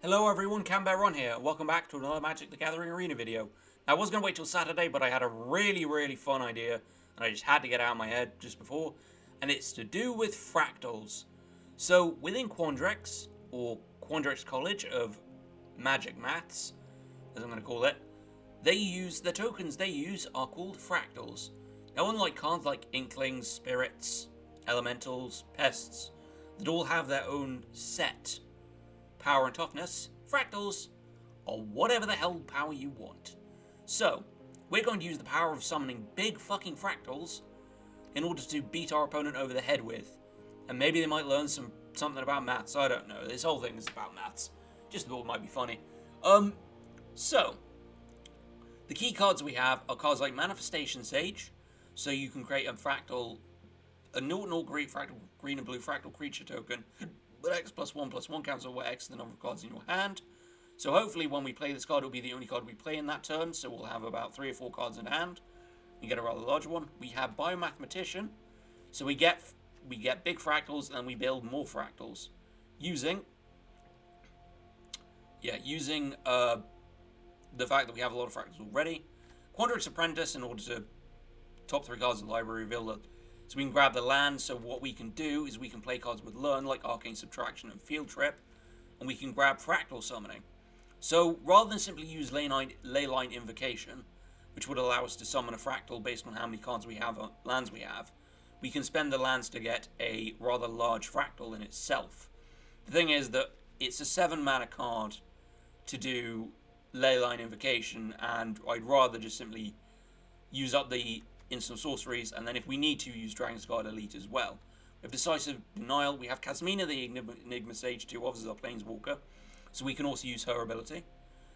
Hello everyone, Canberra here. Welcome back to another Magic the Gathering Arena video. Now, I was going to wait till Saturday, but I had a really fun idea, and I just had to get it out of my head just before, and it's to do with fractals. So, within Quandrix, or Quandrix College of Magic Maths, as I'm going to call it, the tokens they use are called fractals. Now, unlike cards like Inklings, Spirits, Elementals, Pests, that all have their own set power and toughness, fractals are whatever the hell power you want. So, we're going to use the power of summoning big fucking fractals in order to beat our opponent over the head with. And maybe they might learn something about maths, I don't know. This whole thing is about maths. Just thought it might be funny. So, the key cards we have are cards like Manifestation Sage, so you can create a fractal, a 0/0 green and blue fractal creature token, but X+1/+1 cancels where X is the number of cards in your hand. So hopefully when we play this card, it'll be the only card we play in that turn, so we'll have about 3 or 4 cards in hand. You get a rather large one. We have Biomathematician, so we get big fractals and we build more fractals. Using the fact that we have a lot of fractals already. Quandrix Apprentice, in order to top 3 cards in the library, reveal that. So we can grab the land, so what we can do is we can play cards with Learn, like Arcane Subtraction and Field Trip, and we can grab Fractal Summoning. So rather than simply use Leyline Invocation, which would allow us to summon a Fractal based on how many cards we have, lands we have, we can spend the lands to get a rather large Fractal in itself. The thing is that it's a 7 mana card to do Leyline Invocation, and I'd rather just simply use up the instant sorceries, and then if we need to, use Dragon's Guard Elite as well. We have Decisive Denial, we have Kasmina the Enigma Sage 2 offers our Planeswalker, so we can also use her ability.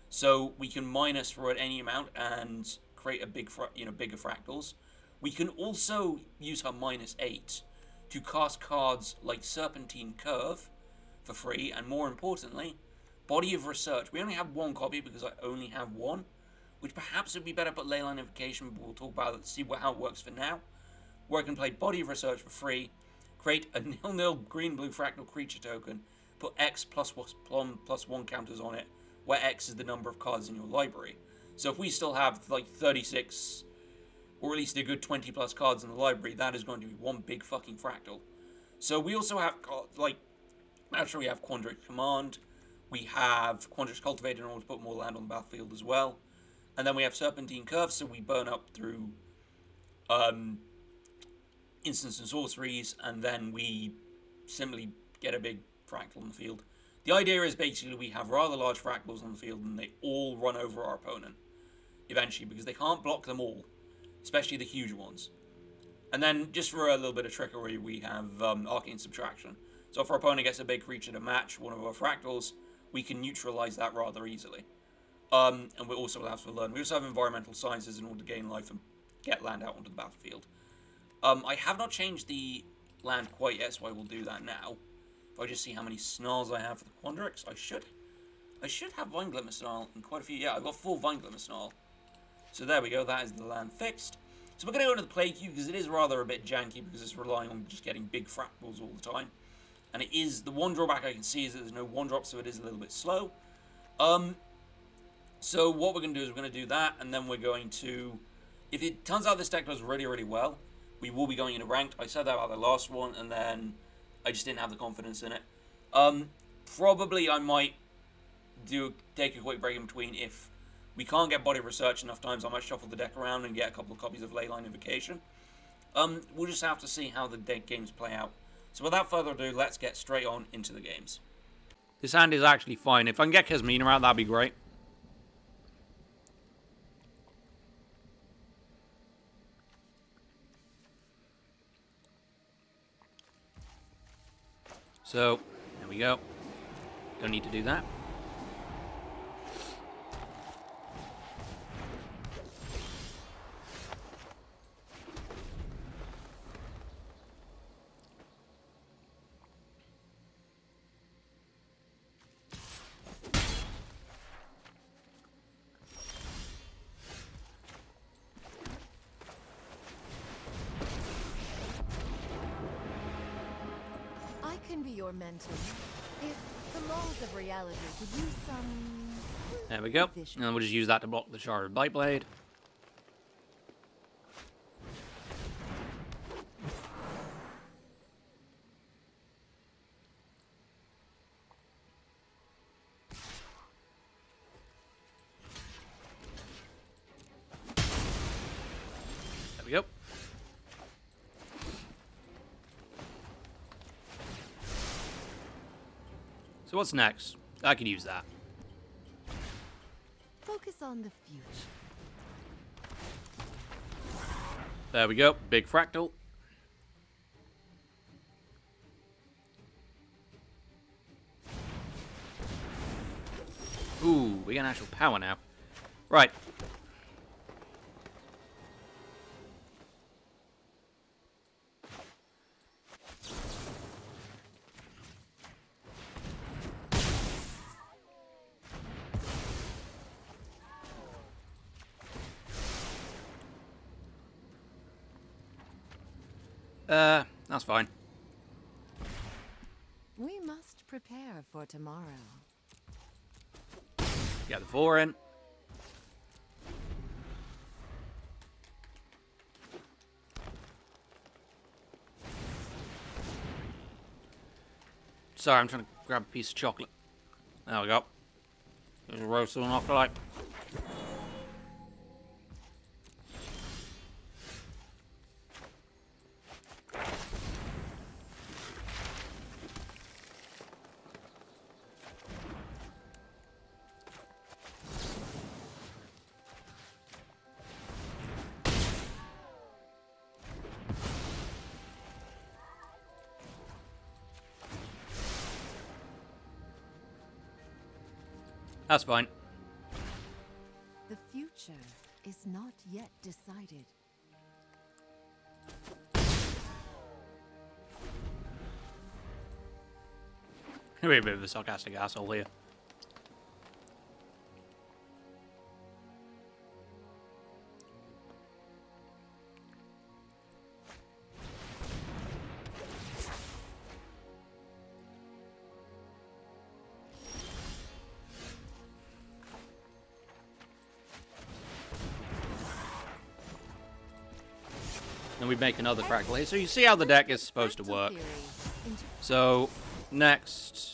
So we can minus for any amount and create a bigger fractals. We can also use her -8 to cast cards like Serpentine Curve for free, and more importantly, Body of Research. We only have 1 copy because I only have 1. Which perhaps would be better put Leyline Invocation, but we'll talk about it, see how it works for now. Where I can play Body of Research for free, create a 0/0 green-blue fractal creature token, put X+1 counters on it, where X is the number of cards in your library. So if we still have like 36, or at least a good 20 plus cards in the library, that is going to be one big fucking fractal. So we also have cards like, naturally we have Quandrix Command, we have Quandrix Cultivator in order to put more land on the battlefield as well. And then we have Serpentine Curve, so we burn up through instants and sorceries, and then we simply get a big fractal on the field. The idea is basically we have rather large fractals on the field, and they all run over our opponent, eventually, because they can't block them all, especially the huge ones. And then, just for a little bit of trickery, we have Arcane Subtraction. So if our opponent gets a big creature to match one of our fractals, we can neutralize that rather easily. And we also allow us to learn. We also have Environmental Sciences in order to gain life and get land out onto the battlefield. I have not changed the land quite yet, so I will do that now. If I just see how many snarls I have for the Quandrix, I should have Vine Glimmer Snarl and quite a few. Yeah, I've got 4 Vine Glimmer Snarl. So there we go, that is the land fixed. So we're going to go into the Plague Queue because it is rather a bit janky because it's relying on just getting big fractals all the time. And it is, the one drawback I can see is that there's no 1-drop, so it is a little bit slow. So what we're going to do is we're going to do that, and then we're going to, if it turns out this deck does really well, we will be going into ranked. I said that about the last one, and then I just didn't have the confidence in it. Probably I might take a quick break in between. If we can't get Body Research enough times, I might shuffle the deck around and get a couple of copies of Leyline Invocation. We'll just have to see how the deck games play out. So without further ado, let's get straight on into the games. This hand is actually fine. If I can get Kasmina out, that'd be great. So, there we go. Don't need to do that. Can be your mentor if the laws of reality could use some... There we go. revision. And we'll just use that to block the Shard Bite Blade. There we go. So what's next? I could use that. Focus on the future. There we go. Big Fractal. Ooh, we got actual power now. Right. That's fine. We must prepare for tomorrow. Get the 4 in. Sorry, I'm trying to grab a piece of chocolate. There we go. There's a roast on off the light. That's fine. The future is not yet decided. We're a bit of a sarcastic asshole here. Then we make another fractal here. So you see how the deck is supposed to work. So, next.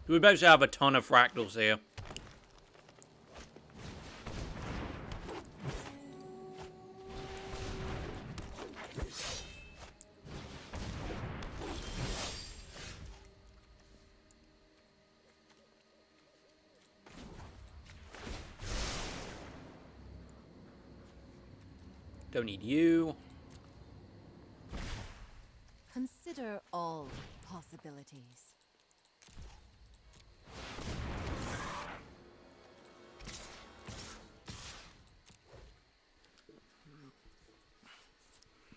We both have a ton of fractals here. Don't need you. Consider all possibilities.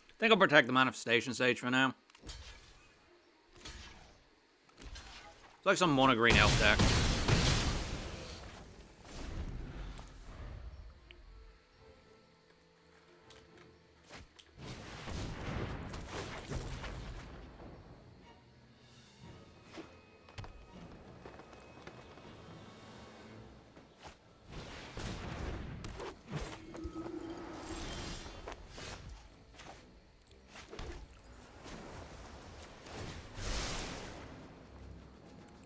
I think I'll protect the manifestation stage for now. It's like some mono green elf deck.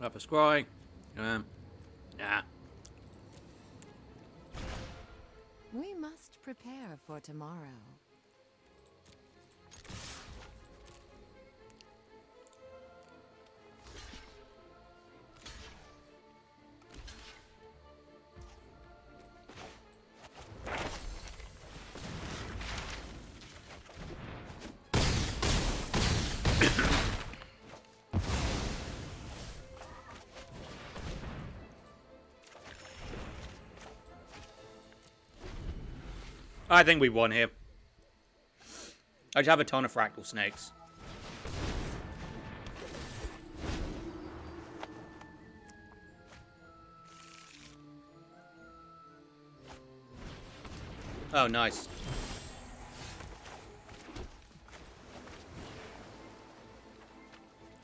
Up a scry. Nah. We must prepare for tomorrow. I think we won here. I just have a ton of fractal snakes. Oh, nice.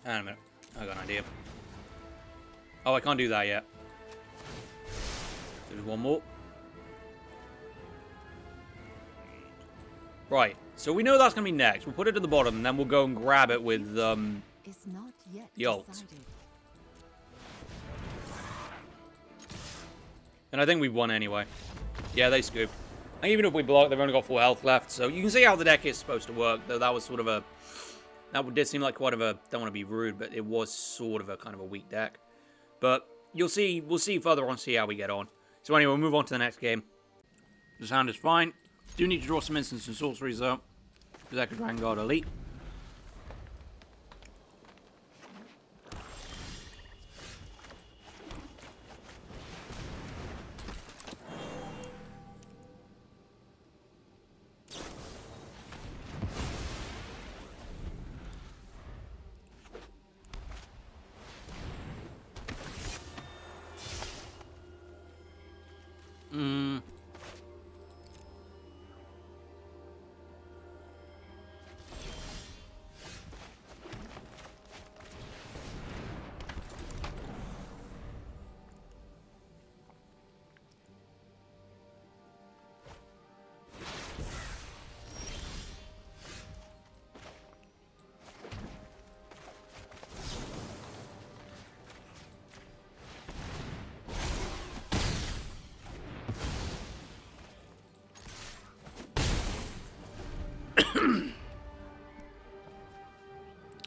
Hang on a minute. I got an idea. Oh, I can't do that yet. There's one more. Right. So we know that's going to be next. We'll put it at the bottom, and then we'll go and grab it with Is not yet the ult. decided. And I think we've won anyway. Yeah, they scoop. And even if we block, they've only got 4 health left. So you can see how the deck is supposed to work. Though that was sort of a... That did seem like quite of a... Don't want to be rude, but it was sort of a kind of a weak deck. But you'll see... We'll see further on, see how we get on. So anyway, we'll move on to the next game. This hand is fine. Do need to draw some instants and sorceries, though. Berserker Dragon Guard Elite.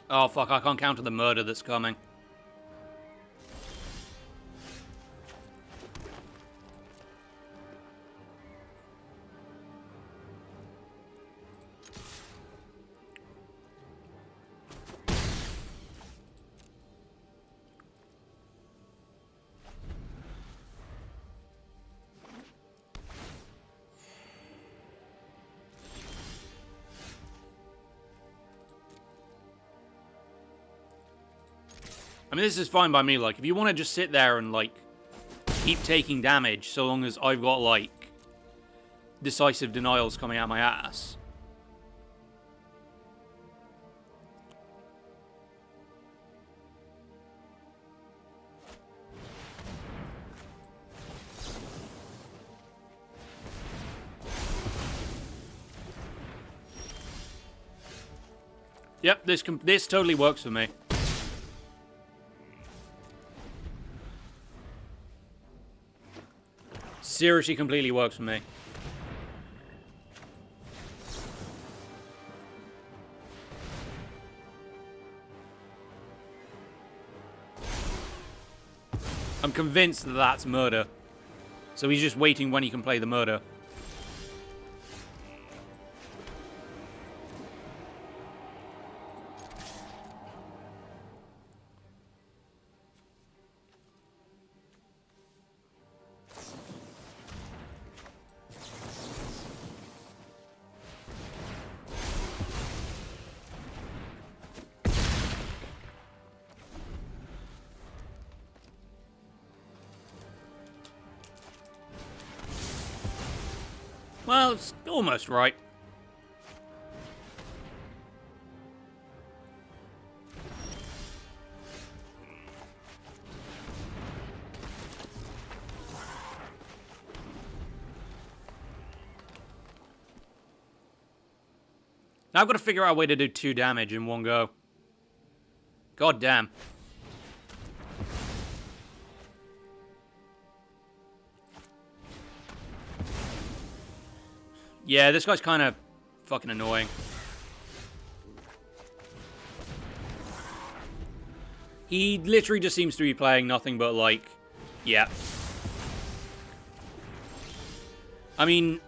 Oh, fuck, I can't counter the murder that's coming. I mean, this is fine by me. Like, if you want to just sit there and, like, keep taking damage so long as I've got, like, decisive denials coming out my ass. Yep, this totally works for me. Seriously, completely works for me. I'm convinced that that's murder. So he's just waiting when he can play the murder. Well, it's almost right. Now I've got to figure out a way to do 2 damage in one go. God damn. Yeah, this guy's kind of fucking annoying. He literally just seems to be playing nothing but, like, yeah. I mean,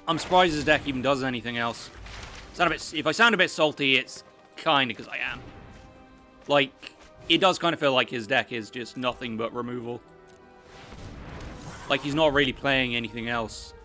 I'm surprised his deck even does anything else. If I sound a bit salty, it's kind of because I am. Like, it does kind of feel like his deck is just nothing but removal. Like, he's not really playing anything else.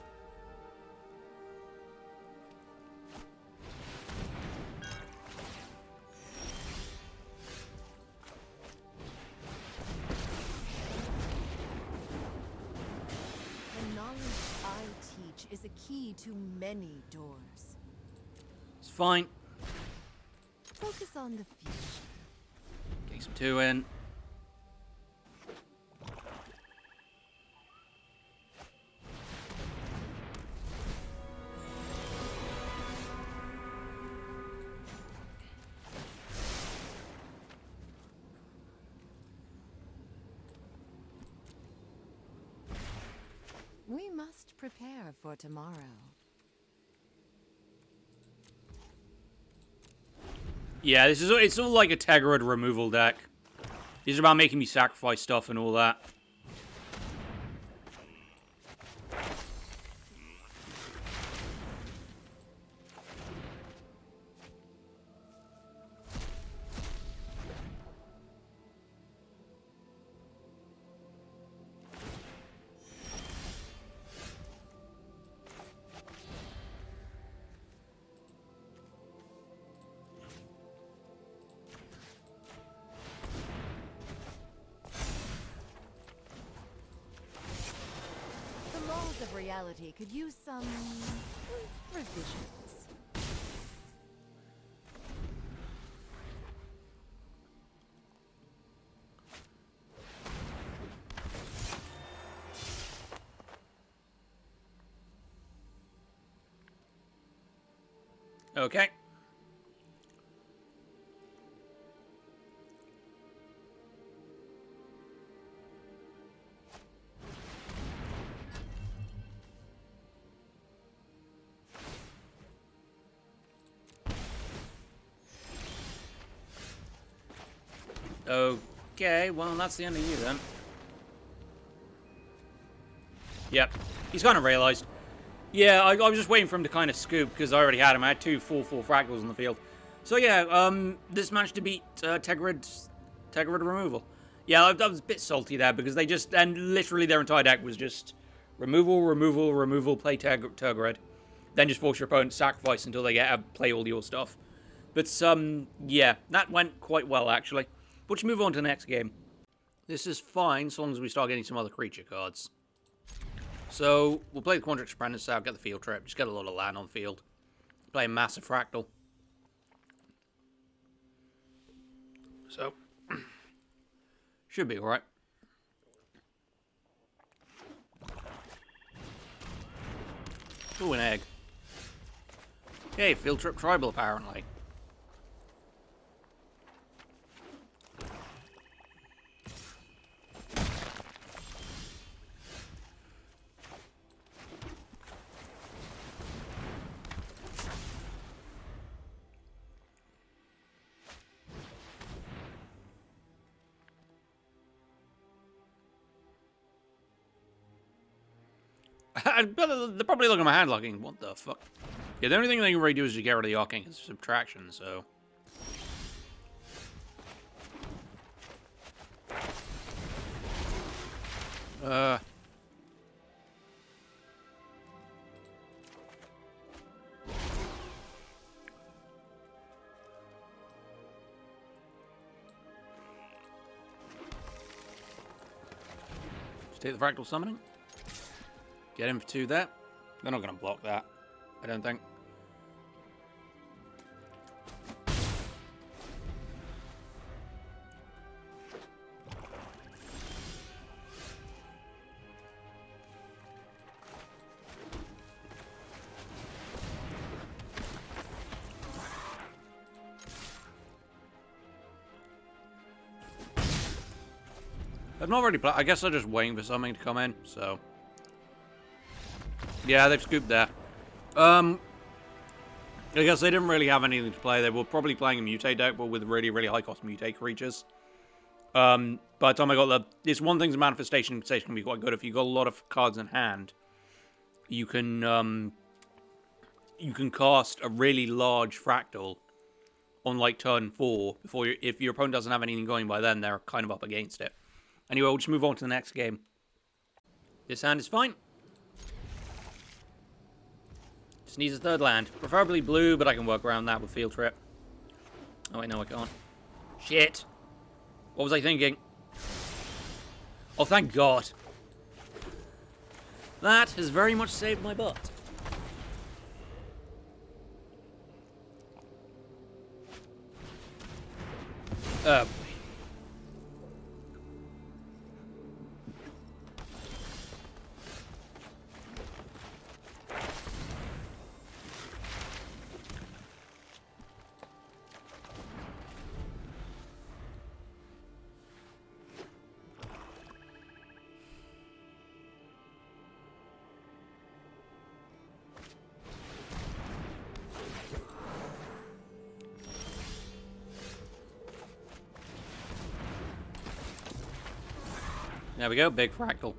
key to many doors. It's fine. Focus on the future. Getting some 2 in. We must prepare for tomorrow. Yeah, it's all like a Tegrad removal deck. It's about making me sacrifice stuff and all that. The laws of reality could use some revisions. Okay. Okay, well, that's the end of you then. Yep, he's kind of realized. Yeah, I was just waiting for him to kind of scoop because I already had him. I had 2 4/4 fractals in the field. So yeah, this managed to beat Tegrad removal. Yeah, I was a bit salty there because they just, and literally their entire deck was just removal, removal, removal, play Tegrad. Then just force your opponent to sacrifice until they get to play all your stuff. But yeah, that went quite well actually. Let's move on to the next game. This is fine so long as we start getting some other creature cards. So, we'll play the Quandrix Apprentice out, get the field trip, just get a lot of land on the field. Play a massive Fractal. So, should be alright. Ooh, an egg. Okay, field trip tribal apparently. They're probably looking at my hand looking, what the fuck? Yeah, the only thing they can really do is just get rid of the arcane subtraction, so... Just take the Fractal Summoning. Get him for 2 there. They're not going to block that, I don't think. I've not already played. I guess they're just waiting for something to come in, so... Yeah, they've scooped there. I guess they didn't really have anything to play. They were probably playing a mutate deck, but with really, really high-cost mutate creatures. By the time I got this one thing's manifestation can be quite good. If you got a lot of cards in hand, you can cast a really large Fractal on like turn 4 before if your opponent doesn't have anything going by then, they're kind of up against it. Anyway, we'll just move on to the next game. This hand is fine. Just needs a 3rd land. Preferably blue, but I can work around that with Field Trip. Oh wait, no I can't. Shit. What was I thinking? Oh, thank God. That has very much saved my butt. There we go, big fractal.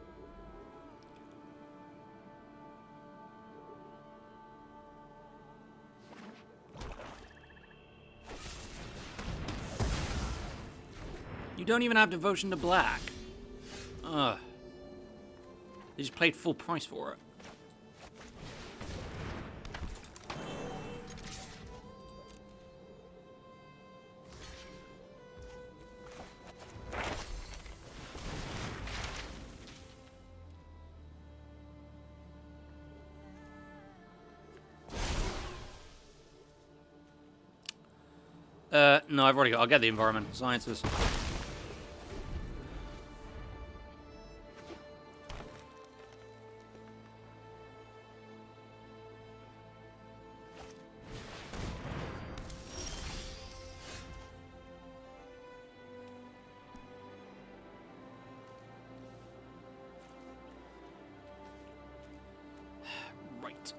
You don't even have devotion to black. Ugh. They just paid full price for it. No, I've already got. I'll get the environmental sciences. Right.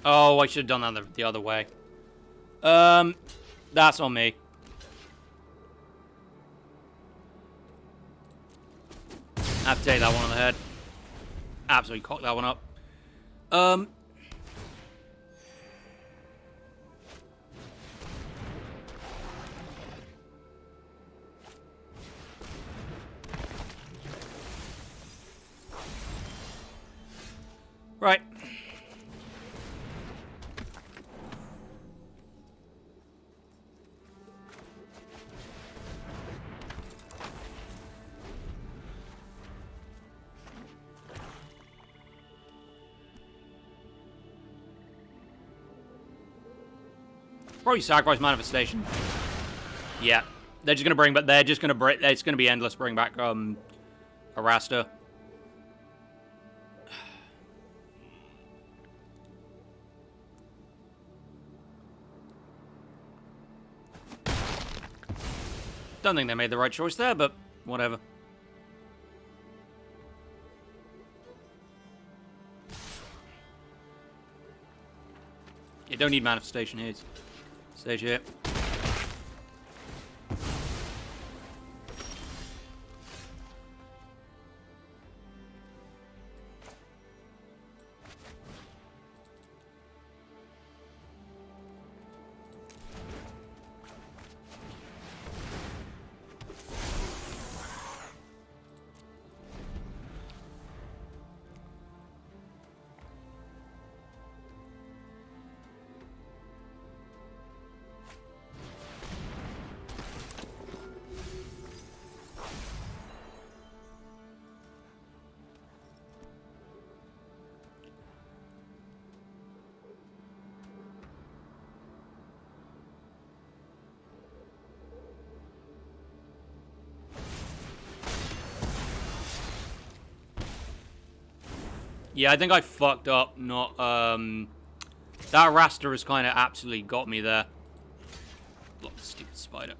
Oh, I should have done that the other way. That's on me. I have to take that one on the head. Absolutely cock that one up. Right. Probably sacrifice manifestation. Yeah, they're just gonna bring, but they're just gonna bring. It's gonna be endless. Bring back Arasta. Don't think they made the right choice there, but whatever. You don't need manifestation here. Stage here. Yeah, I think I fucked up. Not that raster has kind of absolutely got me there. Block the stupid spider.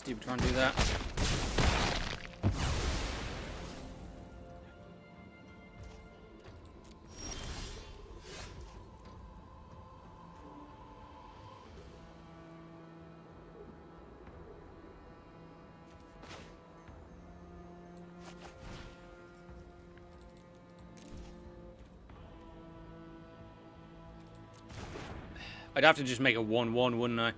People try and do that. I'd have to just make a 1-1, wouldn't I?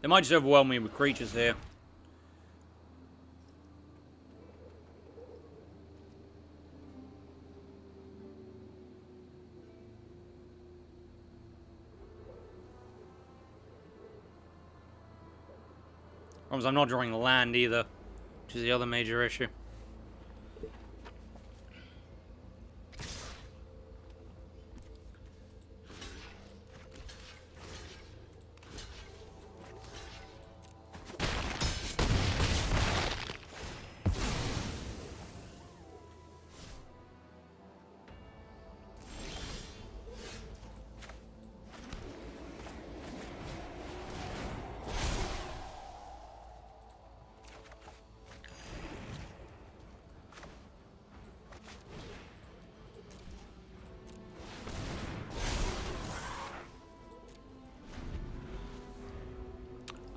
They might just overwhelm me with creatures here. Problem is I'm not drawing land either, which is the other major issue.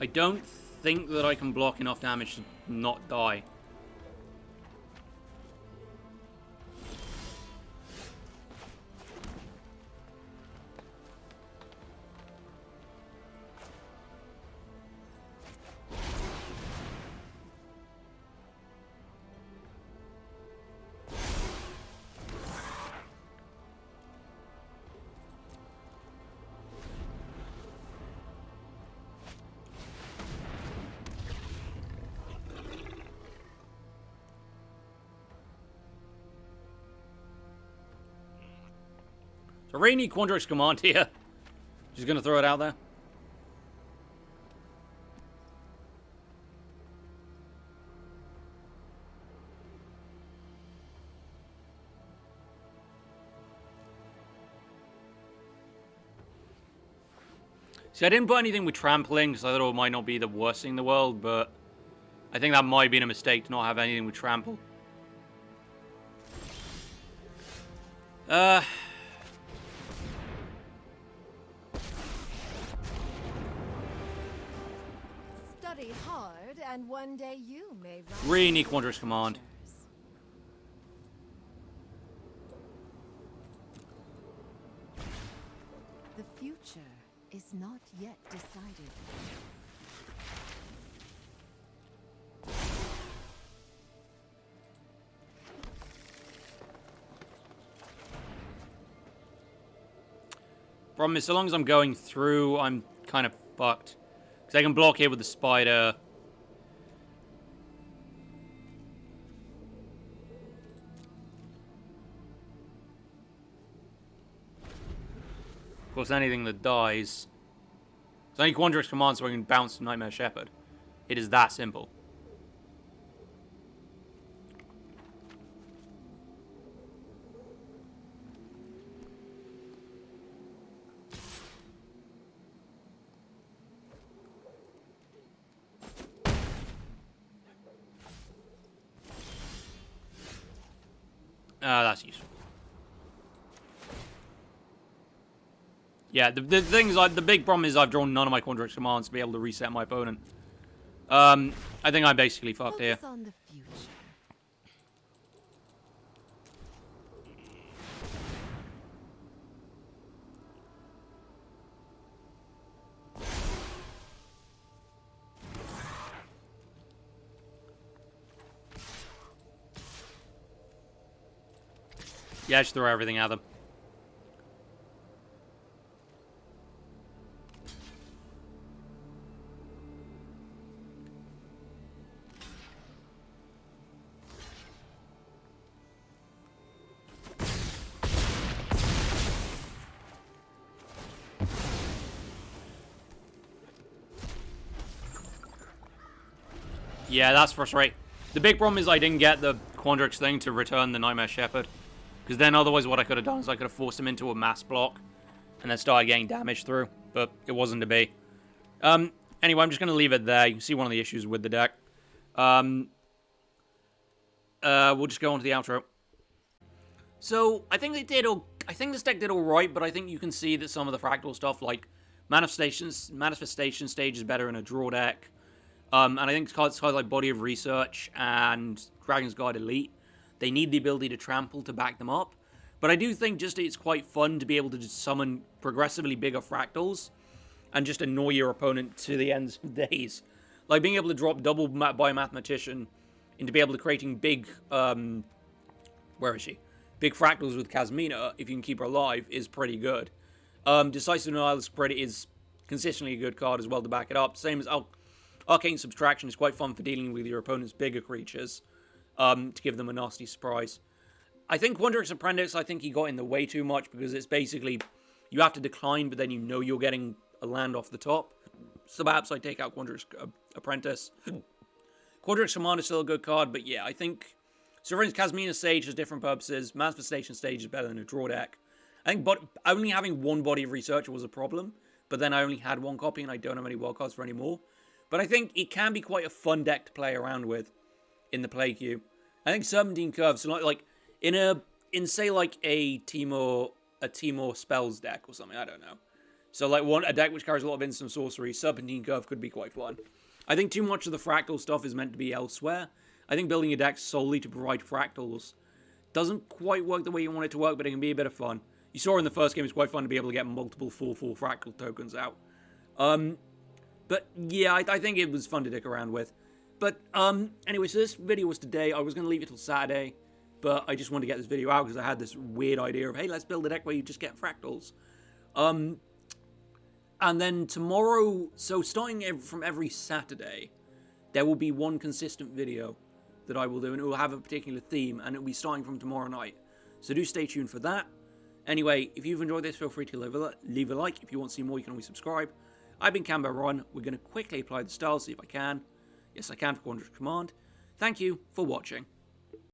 I don't think that I can block enough damage to not die. So I really need Quandrix command here. Just gonna throw it out there. See, I didn't put anything with trampling because I thought it might not be the worst thing in the world, but I think that might have been a mistake to not have anything with trample. Study hard, and one day you may rise. Really need Quandrix command. The future is not yet decided. Problem is, so long as I'm going through, I'm kind of fucked. Because I can block here with the spider. Of course, anything that dies. It's only Quandrix command so I can bounce Nightmare Shepherd. It is that simple. That's useful. Yeah, the thing is, the big problem is I've drawn none of my Quandrix commands to be able to reset my opponent. I think I'm basically fucked here. Focus on the future. Yeah, just throw everything at them. Yeah, that's frustrating. The big problem is I didn't get the Quandrix thing to return the Nightmare Shepherd. Because then otherwise what I could have done is I could have forced him into a mass block and then started getting damage through. But it wasn't to be. Anyway, I'm just going to leave it there. You can see one of the issues with the deck. We'll just go on to the outro. So, I think I think this deck did alright, but I think you can see that some of the Fractal stuff, like Manifestation Stage is better in a draw deck. And I think cards like Body of Research and Dragon's Guard Elite, they need the ability to trample to back them up. But I do think just it's quite fun to be able to just summon progressively bigger Fractals and just annoy your opponent to the ends of days. Like being able to drop double Biomathematician into be able to creating big, where is she? Big Fractals with Casmina, if you can keep her alive, is pretty good. Decisive Denial is consistently a good card as well to back it up. Same as Arcane Subtraction is quite fun for dealing with your opponent's bigger creatures, to give them a nasty surprise. I think Quandrix Apprentice, I think he got in the way too much because it's basically, you have to decline, but then you know you're getting a land off the top. So perhaps I take out Quandrix Apprentice. Quandrix Command is still a good card, but yeah, I think... So for instance, Casmina Sage has different purposes. Manifestation Stage is better than a draw deck. I think only having one Body of Research was a problem, but then I only had one copy and I don't have any wildcards for any more. But I think it can be quite a fun deck to play around with in the play queue. I think Serpentine Curve, so like in say like a Timor spells deck or something, I don't know. So like a deck which carries a lot of instant sorcery, Serpentine Curve could be quite fun. I think too much of the Fractal stuff is meant to be elsewhere. I think building a deck solely to provide Fractals doesn't quite work the way you want it to work, but it can be a bit of fun. You saw in the first game it's quite fun to be able to get multiple 4/4 Fractal tokens out. But yeah, I think it was fun to dick around with. But anyway, so this video was today. I was going to leave it till Saturday, but I just wanted to get this video out because I had this weird idea of, hey, let's build a deck where you just get Fractals. And then tomorrow, so starting from every Saturday, there will be one consistent video that I will do, and it will have a particular theme, and it will be starting from tomorrow night. So do stay tuned for that. Anyway, if you've enjoyed this, feel free to leave a like. If you want to see more, you can always subscribe. I've been Cambo Ron. We're going to quickly apply the styles, see if I can. Yes, I can for Quandrix Command. Thank you for watching.